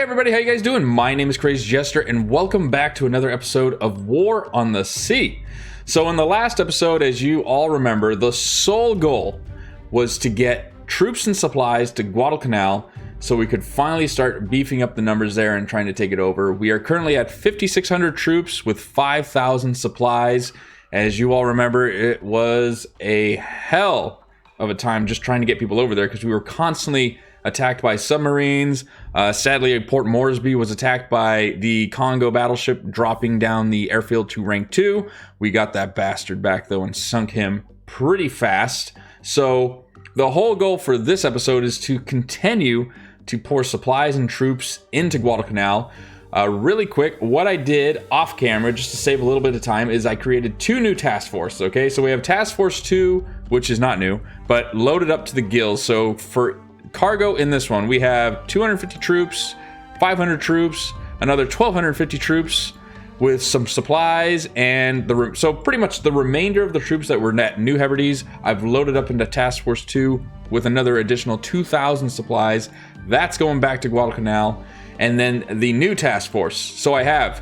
everybody, how you guys doing? My name is Crazy Jester, and welcome back to another episode of War on the Sea. So in the last episode, as you all remember, the sole goal was to get troops and supplies to Guadalcanal so we could finally start beefing up the numbers there and trying to take it over. We are currently at 5,600 troops with 5,000 supplies. As you all remember, it was a hell of a time just trying to get people over there because we were constantly attacked by submarines. Sadly, Port Morsby was attacked by the Congo battleship, dropping down the airfield to rank 2. We got that bastard back though and sunk him pretty fast. So the whole goal for this episode is to continue to pour supplies and troops into Guadalcanal. Really quick, what I did off camera, just to save a little bit of time, is I created 2 new task forces, okay? So we have Task Force 2, which is not new, but loaded up to the gills. So for cargo in this one, we have 250 troops, 500 troops, another 1,250 troops with some supplies, and so pretty much the remainder of the troops that were net New Hebrides, I've loaded up into Task Force 2 with another additional 2,000 supplies. That's going back to Guadalcanal. And then the new task force. So I have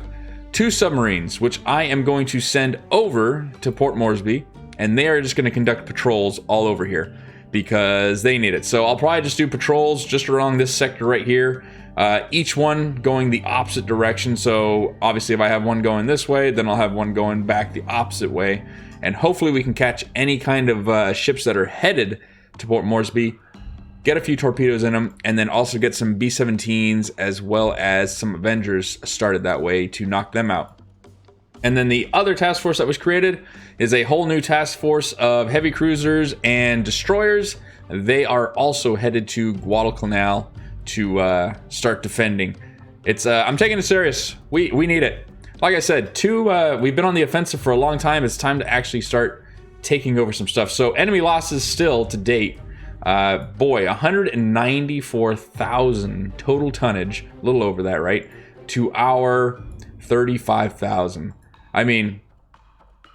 2 submarines, which I am going to send over to Port Morsby, and they are just going to conduct patrols all over here because they need it. So I'll probably just do patrols just along this sector right here, each one going the opposite direction. So obviously if I have one going this way, then I'll have one going back the opposite way, and hopefully we can catch any kind of ships that are headed to Port Morsby, get a few torpedoes in them, and then also get some B-17s as well as some Avengers started that way to knock them out. And then the other task force that was created is a whole new task force of heavy cruisers and destroyers. They are also headed to Guadalcanal to start defending. I'm taking it serious. We need it. Like I said, we've been on the offensive for a long time. It's time to actually start taking over some stuff. So enemy losses still to date. 194,000 total tonnage, a little over that, right? To our 35,000. I mean,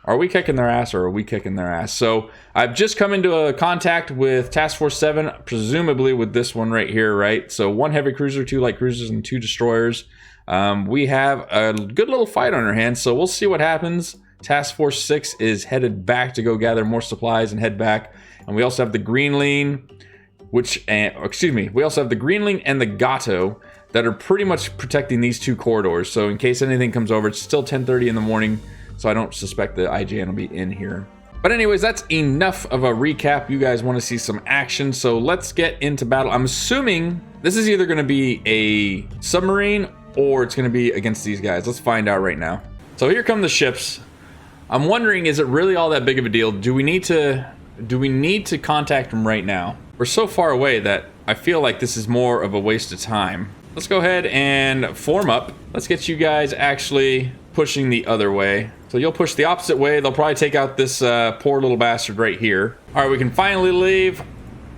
are we kicking their ass or are we kicking their ass? So I've just come into a contact with Task Force 7, presumably with this one right here, right? So 1 heavy cruiser, 2 light cruisers, and 2 destroyers. We have a good little fight on our hands, so we'll see what happens. Task Force 6 is headed back to go gather more supplies and head back. And we also have the Greenling, we also have the Greenling and the Gato that are pretty much protecting these 2 corridors. So in case anything comes over, it's still 10:30 in the morning, so I don't suspect the IJN will be in here. But anyways, that's enough of a recap. You guys want to see some action, so let's get into battle. I'm assuming this is either going to be a submarine or it's going to be against these guys. Let's find out right now. So here come the ships. I'm wondering, is it really all that big of a deal? Do we need to contact them right now? We're so far away that I feel like this is more of a waste of time. Let's go ahead and form up. Let's get you guys actually pushing the other way. So you'll push the opposite way. They'll probably take out this poor little bastard right here. All right, we can finally leave.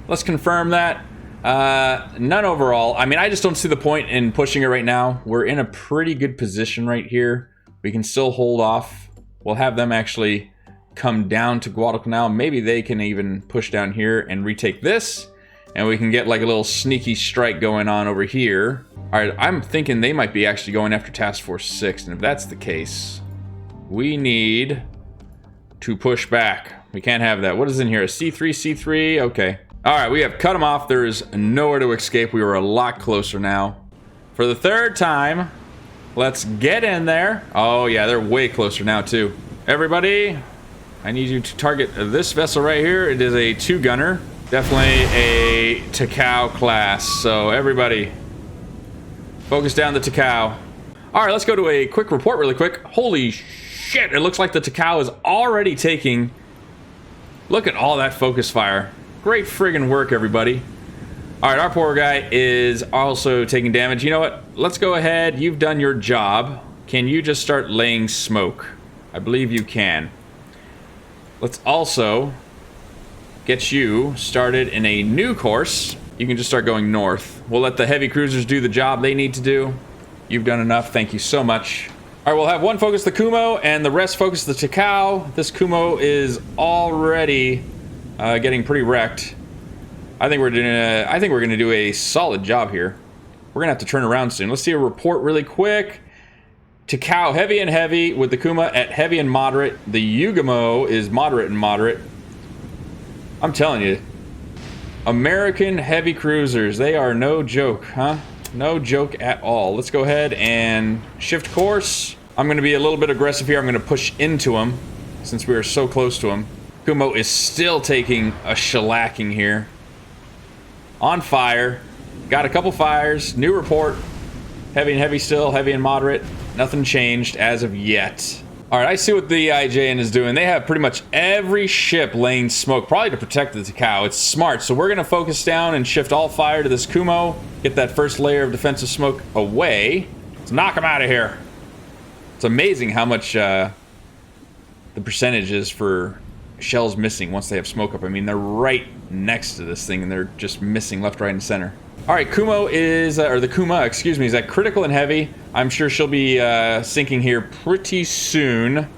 Let's confirm that. None overall. I mean, I just don't see the point in pushing it right now. We're in a pretty good position right here. We can still hold off. We'll have them actually come down to Guadalcanal. Maybe they can even push down here and retake this, and we can get like a little sneaky strike going on over here. All right, I'm thinking they might be actually going after Task Force 6, and if that's the case, we need to push back. We can't have that. What is in here? A C3? Okay. All right, we have cut them off. There is nowhere to escape. We were a lot closer now. For the 3rd time, let's get in there. Oh yeah, they're way closer now too. Everybody, I need you to target this vessel right here. It is a 2-gunner. Definitely a Takao class. So everybody, focus down the Takao. All right, let's go to a quick report really quick. Holy shit, it looks like the Takao is already taking... Look at all that focus fire. Great friggin' work, everybody. All right, our poor guy is also taking damage. You know what? Let's go ahead. You've done your job. Can you just start laying smoke? I believe you can. Let's also get you started in a new course. You can just start going north. We'll let the heavy cruisers do the job they need to do. You've done enough. Thank you so much. All right, we'll have one focus the Kumo and the rest focus the Takao. This Kumo is already getting pretty wrecked. I think we're gonna do a solid job here. we're gonna have to turn around soon. Let's see a report really quick. Takao heavy and heavy with the Kuma at heavy and moderate. The Yugamo is moderate and moderate. I'm telling you, American heavy cruisers, they are no joke, huh? No joke at all. Let's go ahead and shift course. I'm going to be a little bit aggressive here. I'm going to push into him since we are so close to him. Kumo is still taking a shellacking here. On fire. Got a couple fires. New report. Heavy and heavy still. Heavy and moderate. Nothing changed as of yet. Alright, I see what the IJN is doing. They have pretty much every ship laying smoke, probably to protect the Takao. It's smart, so we're going to focus down and shift all fire to this Kumo. Get that first layer of defensive smoke away. Let's knock him out of here. It's amazing how much the percentage is for shells missing once they have smoke up. I mean, they're right next to this thing, and they're just missing left, right, and center. Alright, Kumo is, or the Kuma, excuse me, is at critical and heavy. I'm sure she'll be sinking here pretty soon.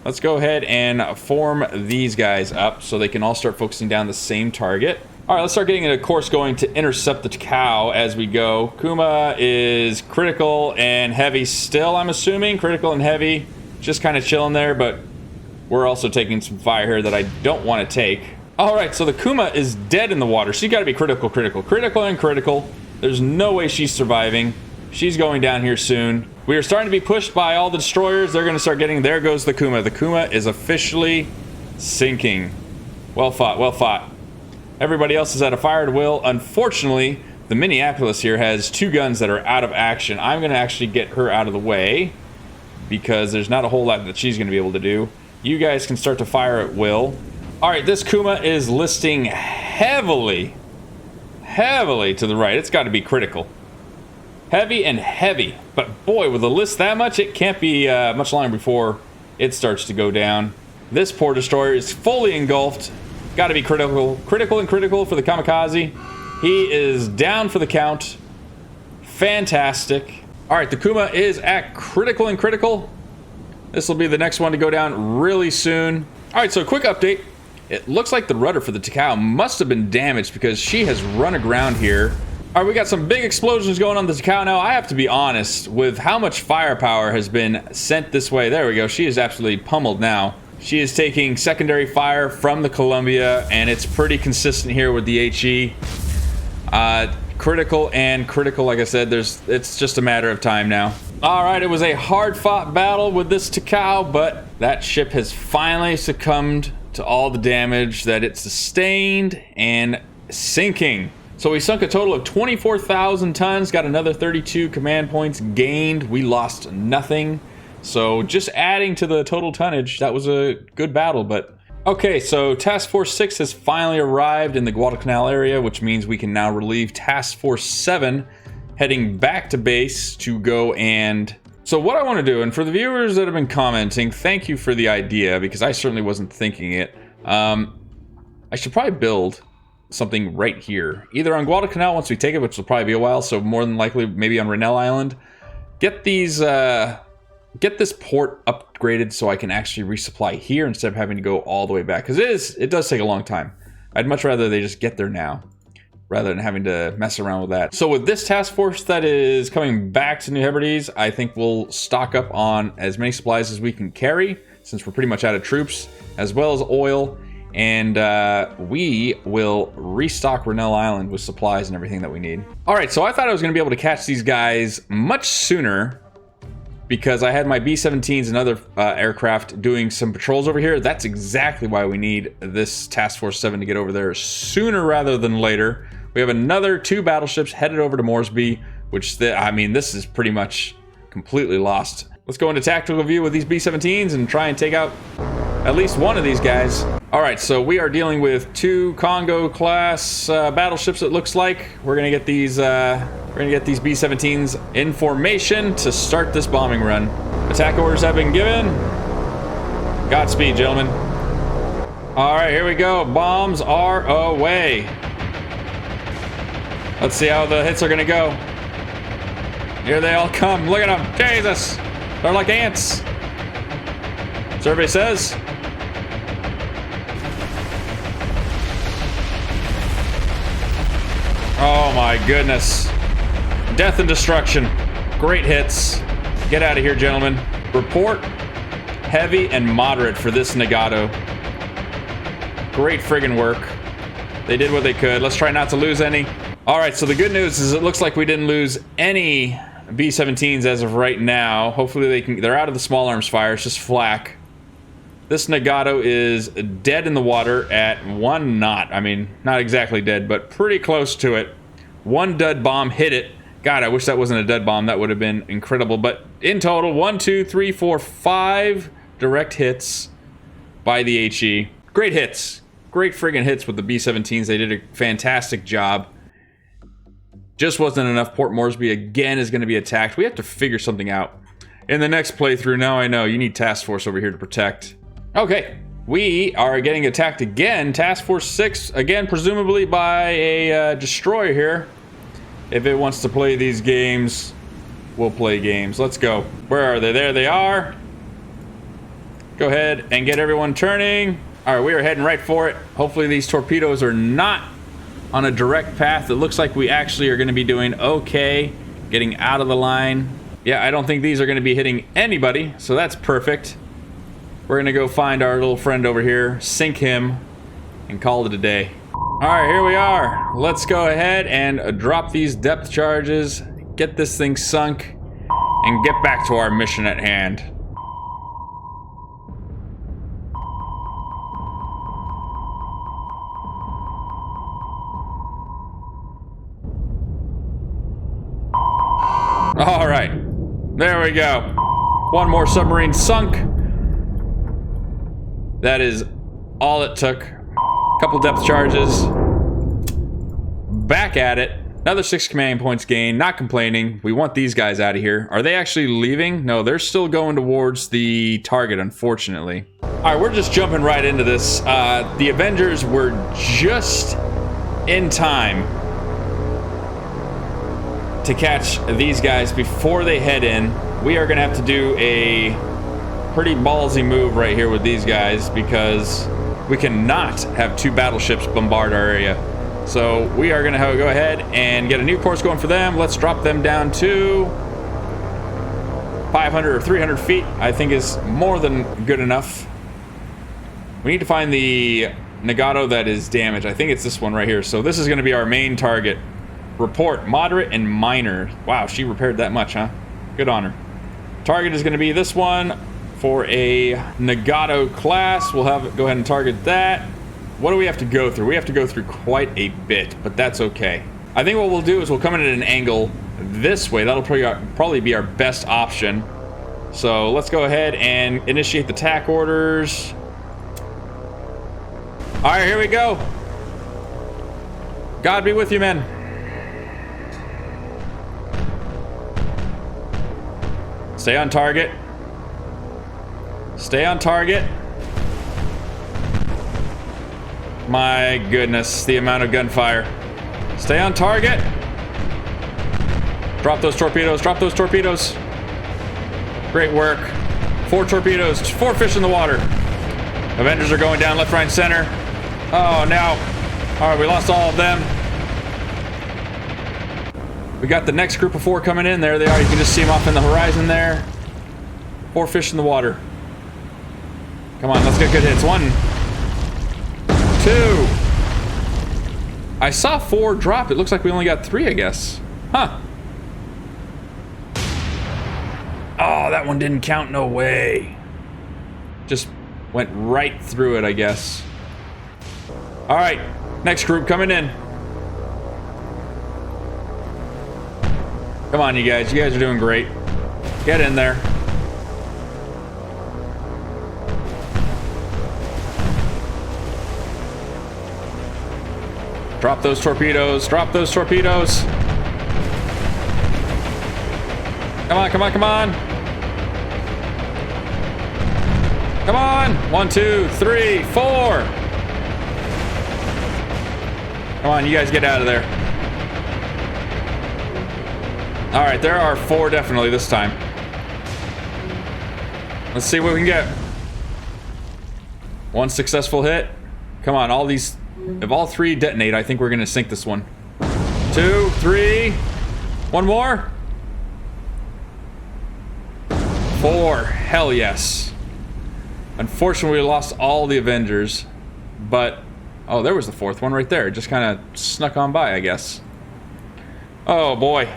Let's go ahead and form these guys up so they can all start focusing down the same target. Alright, let's start getting a course going to intercept the Takao as we go. Kuma is critical and heavy still, I'm assuming. Critical and heavy. Just kind of chilling there, but we're also taking some fire here that I don't want to take. Alright, so the Kuma is dead in the water. She's got to be critical, critical, critical, and critical. There's no way she's surviving. She's going down here soon. We are starting to be pushed by all the destroyers. They're going to start getting... There goes the Kuma. The Kuma is officially sinking. Well fought, well fought. Everybody else is at a fire at will. Unfortunately, the Minneapolis here has two guns that are out of action. I'm going to actually get her out of the way because there's not a whole lot that she's going to be able to do. You guys can start to fire at will. Alright, this Kuma is listing heavily to the right. It's got to be critical. Heavy and heavy. But boy, with a list that much, it can't be much longer before it starts to go down. This poor destroyer is fully engulfed. Got to be critical. Critical and critical for the Kamikaze. He is down for the count. Fantastic. Alright, the Kuma is at critical and critical. This will be the next one to go down really soon. Alright, so a quick update. It looks like the rudder for the Takao must have been damaged because she has run aground here. Alright, we got some big explosions going on the Takao now. I have to be honest with how much firepower has been sent this way. There we go. She is absolutely pummeled now. She is taking secondary fire from the Columbia, and it's pretty consistent here with the HE. Critical and critical, like I said, it's just a matter of time now. Alright, it was a hard-fought battle with this Takao, but that ship has finally succumbed to all the damage that it sustained and sinking. So we sunk a total of 24,000 tons, got another 32 command points gained. We lost nothing. So just adding to the total tonnage, that was a good battle, but... Okay, so Task Force 6 has finally arrived in the Guadalcanal area, which means we can now relieve Task Force 7, heading back to base to go and... So what I want to do, and for the viewers that have been commenting, thank you for the idea, because I certainly wasn't thinking it. I should probably build something right here. Either on Guadalcanal once we take it, which will probably be a while, so more than likely maybe on Rennell Island. Get these, get this port upgraded so I can actually resupply here instead of having to go all the way back. Because it does take a long time. I'd much rather they just get there now, rather than having to mess around with that. So with this task force that is coming back to New Hebrides, I think we'll stock up on as many supplies as we can carry, since we're pretty much out of troops, as well as oil, and we will restock Rennell Island with supplies and everything that we need. Alright, so I thought I was going to be able to catch these guys much sooner, because I had my B-17s and other aircraft doing some patrols over here. That's exactly why we need this Task Force 7 to get over there sooner rather than later. We have another 2 battleships headed over to Morsby, which, I mean, this is pretty much completely lost. Let's go into tactical view with these B-17s and try and take out at least one of these guys. Alright, so we are dealing with 2 Congo-class battleships, it looks like. We're gonna get these B-17s in formation to start this bombing run. Attack orders have been given. Godspeed, gentlemen. Alright, here we go. Bombs are away. Let's see how the hits are gonna go. Here they all come. Look at them. Jesus! They're like ants. Survey says. Oh my goodness. Death and destruction. Great hits. Get out of here, gentlemen. Report heavy and moderate for this Nagato. Great friggin' work. They did what they could. Let's try not to lose any. All right, so the good news is it looks like we didn't lose any B-17s as of right now. Hopefully they're out of the small arms fire. It's just flak. This Nagato is dead in the water at 1 knot. I mean, not exactly dead, but pretty close to it. 1 dud bomb hit it. God, I wish that wasn't a dud bomb. That would have been incredible. But in total, 1, 2, 3, 4, 5 direct hits by the HE. Great hits. Great friggin' hits with the B-17s. They did a fantastic job. Just wasn't enough. Port Morsby again is going to be attacked. We have to figure something out. In the next playthrough, now I know, you need Task Force over here to protect. Okay, we are getting attacked again. Task Force 6, again, presumably by a destroyer here. If it wants to play these games, we'll play games. Let's go. Where are they? There they are. Go ahead and get everyone turning. All right, we are heading right for it. Hopefully these torpedoes are not on a direct path. It looks like we actually are going to be doing okay, getting out of the line. Yeah, I don't think these are going to be hitting anybody, so that's perfect. We're going to go find our little friend over here, sink him, and call it a day. All right, here we are. Let's go ahead and drop these depth charges, get this thing sunk, and get back to our mission at hand. All right, there we go. 1 more submarine sunk. That is all it took. Couple depth charges. Back at it. Another 6 command points gained. Not complaining. We want these guys out of here. Are they actually leaving? No, they're still going towards the target, unfortunately. All right, we're just jumping right into this. The Avengers were just in time to catch these guys before they head in. We are going to have to do a pretty ballsy move right here with these guys because we cannot have 2 battleships bombard our area. So we are going to go ahead and get a new course going for them. Let's drop them down to 500 or 300 feet. I think is more than good enough. We need to find the Nagato that is damaged. I think it's this one right here. So this is going to be our main target. Report moderate and minor. Wow, she repaired that much, huh? Good on her. Target is going to be this one for a Nagato class. We'll go ahead and target that. What do we have to go through? We have to go through quite a bit, but that's okay. I think what we'll do is we'll come in at an angle this way. That'll probably be our best option. So let's go ahead and initiate the tack orders. All right, here we go. God be with you, men. Stay on target. Stay on target. My goodness, the amount of gunfire. Stay on target. Drop those torpedoes. Drop those torpedoes. Great work. 4 torpedoes. 4 fish in the water. Avengers are going down left, right, center. Oh, now. All right, we lost all of them. We got the next group of 4 coming in. There they are. You can just see them off in the horizon there. 4 fish in the water. Come on, let's get good hits. 1, 2. I saw 4 drop. It looks like we only got 3, I guess. Huh. Oh, that one didn't count. No way. Just went right through it, I guess. All right, next group coming in. Come on, you guys. You guys are doing great. Get in there. Drop those torpedoes. Drop those torpedoes. Come on, come on, come on. Come on. 1, 2, 3, 4. Come on, you guys get out of there. All right, there are 4 definitely this time. Let's see what we can get. 1 successful hit. Come on, all these... If all 3 detonate, I think we're going to sink this one. 2, 3. One more. 4. Hell yes. Unfortunately, we lost all the Avengers, but oh, there was the 4th one right there. It just kind of snuck on by, I guess. Oh boy.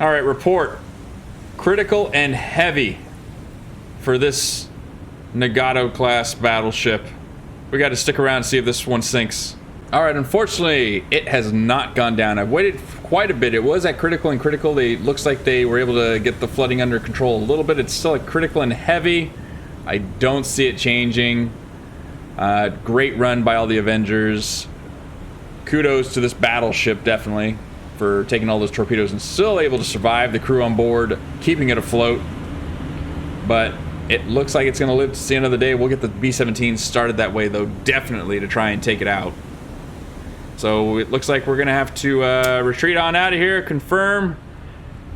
All right, report. Critical and heavy for this Nagato class battleship. We got to stick around and see if this one sinks. All right, unfortunately, it has not gone down. I've waited quite a bit. It was at critical and critical. Looks like they were able to get the flooding under control a little bit. It's still at critical and heavy. I don't see it changing. Great run by all the Avengers. Kudos to this battleship, definitely, for taking all those torpedoes and still able to survive. The crew on board, keeping it afloat. But it looks like it's going to live to the end of the day. We'll get the B-17 started that way, though, definitely, to try and take it out. So it looks like we're going to have to retreat on out of here. Confirm.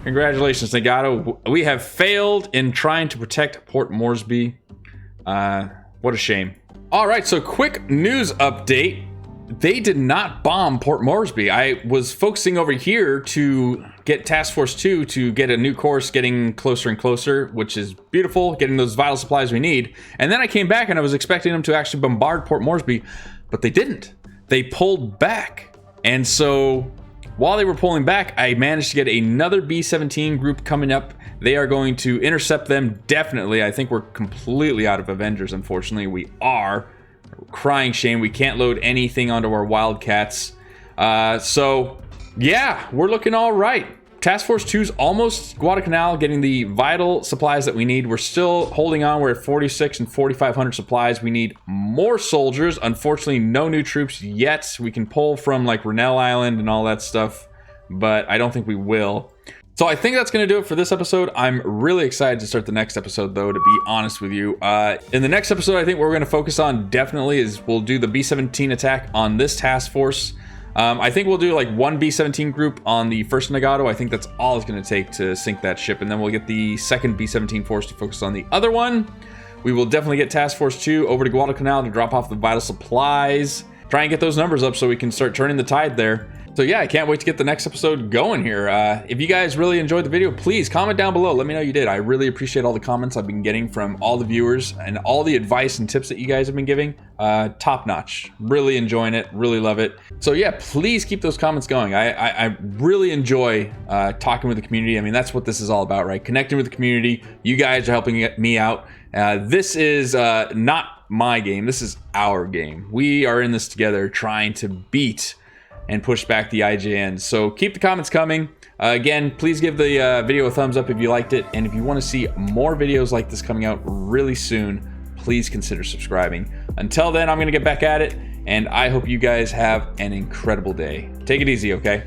Congratulations, Nagato. We have failed in trying to protect Port Morsby. What a shame. All right, so quick news update. They did not bomb Port Morsby. I was focusing over here to get Task Force 2 to get a new course, getting closer and closer, which is beautiful, getting those vital supplies we need. And then I came back and I was expecting them to actually bombard Port Morsby, but they didn't. They pulled back. And so while they were pulling back, I managed to get another B-17 group coming up. They are going to intercept them, definitely. I think we're completely out of Avengers, unfortunately. We are. Crying shame. We can't load anything onto our Wildcats. So, yeah, we're looking all right. Task Force 2's almost Guadalcanal, getting the vital supplies that we need. We're still holding on. We're at 46 and 4,500 supplies. We need more soldiers. Unfortunately, no new troops yet. We can pull from like Rennell Island and all that stuff, but I don't think we will. So I think that's going to do it for this episode. I'm really excited to start the next episode, though, to be honest with you. In the next episode, I think what we're going to focus on definitely is we'll do the B-17 attack on this task force. I think we'll do like one B-17 group on the first Nagato. I think that's all it's going to take to sink that ship. And then we'll get the second B-17 force to focus on the other one. We will definitely get Task Force 2 over to Guadalcanal to drop off the vital supplies. Try and get those numbers up so we can start turning the tide there. So yeah, I can't wait to get the next episode going here. If you guys really enjoyed the video, please comment down below. Let me know you did. I really appreciate all the comments I've been getting from all the viewers and all the advice and tips that you guys have been giving. Top notch. Really enjoying it. Really love it. So yeah, please keep those comments going. I really enjoy talking with the community. I mean, that's what this is all about, right? Connecting with the community. You guys are helping me out. This is not my game. This is our game. We are in this together trying to beat and push back the IJN. So keep the comments coming. Again, please give the video a thumbs up if you liked it. And if you want to see more videos like this coming out really soon, please consider subscribing. Until then, I'm going to get back at it. And I hope you guys have an incredible day. Take it easy, okay?